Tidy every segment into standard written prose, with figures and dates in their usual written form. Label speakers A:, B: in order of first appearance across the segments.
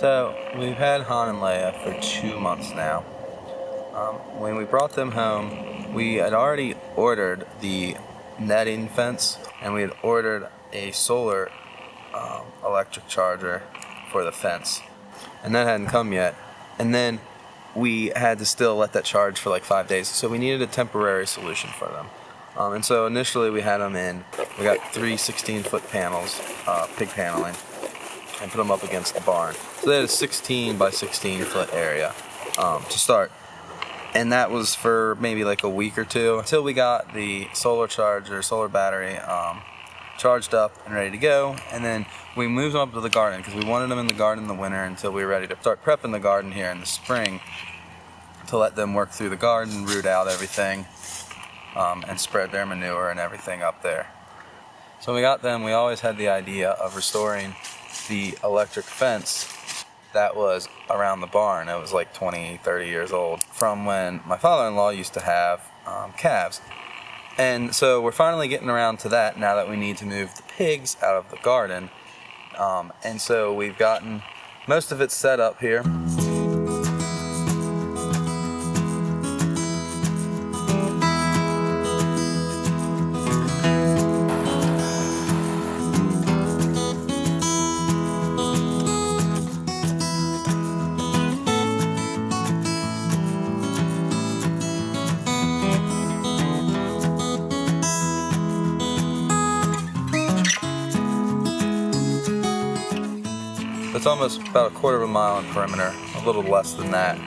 A: So we've had Han and Leia for 2 months now. When we brought them home, we had already ordered the netting fence, and we had ordered a solar electric charger for the fence, and that hadn't come yet. And then we had to still let that charge for like 5 days, so we needed a temporary solution for them. And so initially we had them in. We got 3 16-foot panels, pig paneling, and put them up against the barn. So they had a 16 by 16 foot area to start. And that was for maybe like a week or two until we got the solar battery charged up and ready to go. And then we moved them up to the garden because we wanted them in the garden in the winter until we were ready to start prepping the garden here in the spring to let them work through the garden, root out everything, and spread their manure and everything up there. So when we got them, we always had the idea of restoring the electric fence that was around the barn. It was like 20, 30 years old from when my father-in-law used to have calves. And so we're finally getting around to that now that we need to move the pigs out of the garden. And so we've gotten most of it set up here. It's almost about a quarter of a mile in perimeter, a little less than that.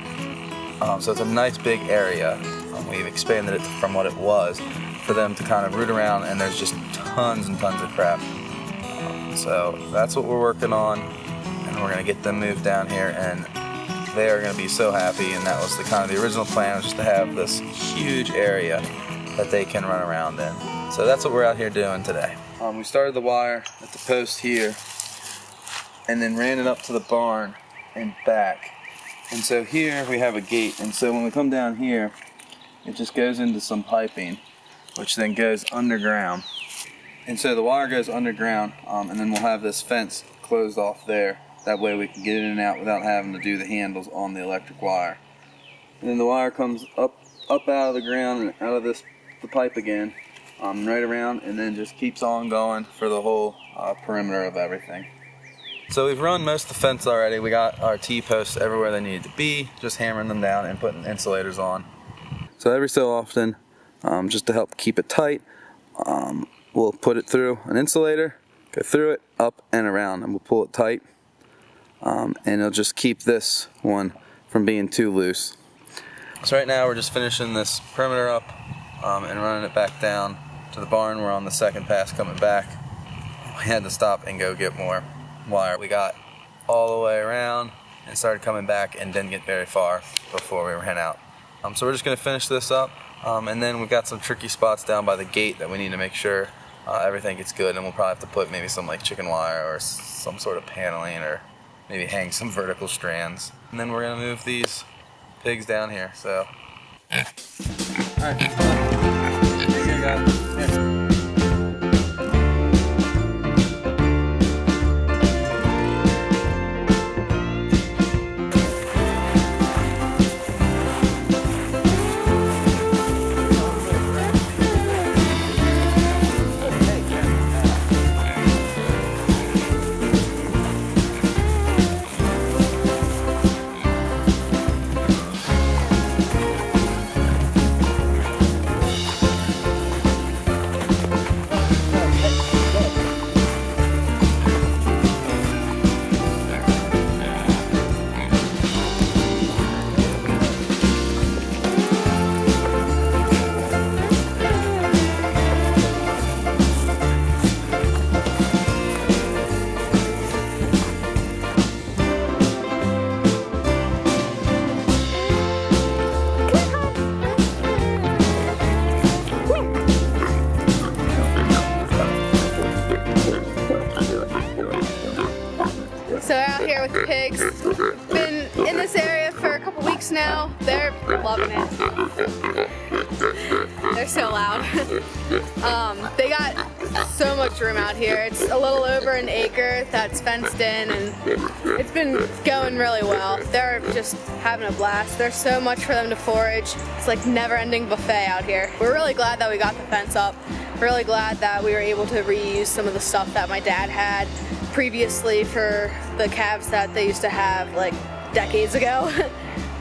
A: So it's a nice big area. We've expanded it from what it was for them to kind of root around, and there's just tons and tons of crap. So that's what we're working on, and we're going to get them moved down here, and they are going to be so happy. And that was the original plan, was just to have this huge area that they can run around in. So that's what we're out here doing today. We started the wire at the post here, and then ran it up to the barn and back. And so here we have a gate, and so when we come down here, it just goes into some piping, which then goes underground. And so the wire goes underground, and then we'll have this fence closed off there. That way we can get in and out without having to do the handles on the electric wire. And then the wire comes up out of the ground and out of the pipe again, right around, and then just keeps on going for the whole perimeter of everything. So we've run most of the fence already. We got our T-posts everywhere they needed to be, just hammering them down and putting insulators on. So every so often, just to help keep it tight, we'll put it through an insulator, go through it, up and around, and we'll pull it tight. And it'll just keep this one from being too loose. So right now we're just finishing this perimeter up and running it back down to the barn. We're on the second pass coming back. We had to stop and go get more wire. We got all the way around and started coming back and didn't get very far before we ran out. So we're just going to finish this up, and then we've got some tricky spots down by the gate that we need to make sure everything gets good, and we'll probably have to put maybe some like chicken wire or some sort of paneling, or maybe hang some vertical strands. And then we're going to move these pigs down here. So alright, here you go. Here.
B: with the pigs. Been in this area for a couple weeks now. They're loving it. They're so loud. They got so much room out here. It's a little over an acre that's fenced in, and it's been going really well. They're just having a blast. There's so much for them to forage. It's like never-ending buffet out here. We're really glad that we got the fence up. Really glad that we were able to reuse some of the stuff that my dad had previously for the calves that they used to have like decades ago.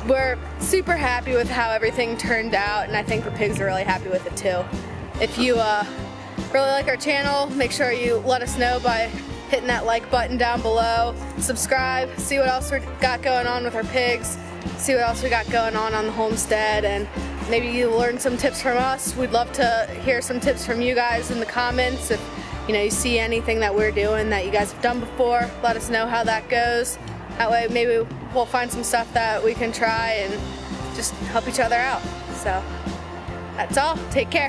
B: We're super happy with how everything turned out, and I think the pigs are really happy with it too. If you really like our channel, make sure you let us know by hitting that like button down below. Subscribe, see what else we got going on with our pigs, see what else we got going on the homestead, and maybe you learn some tips from us. We'd love to hear some tips from you guys in the comments. If you see anything that we're doing that you guys have done before, let us know how that goes. That way maybe we'll find some stuff that we can try and just help each other out. So that's all. Take care.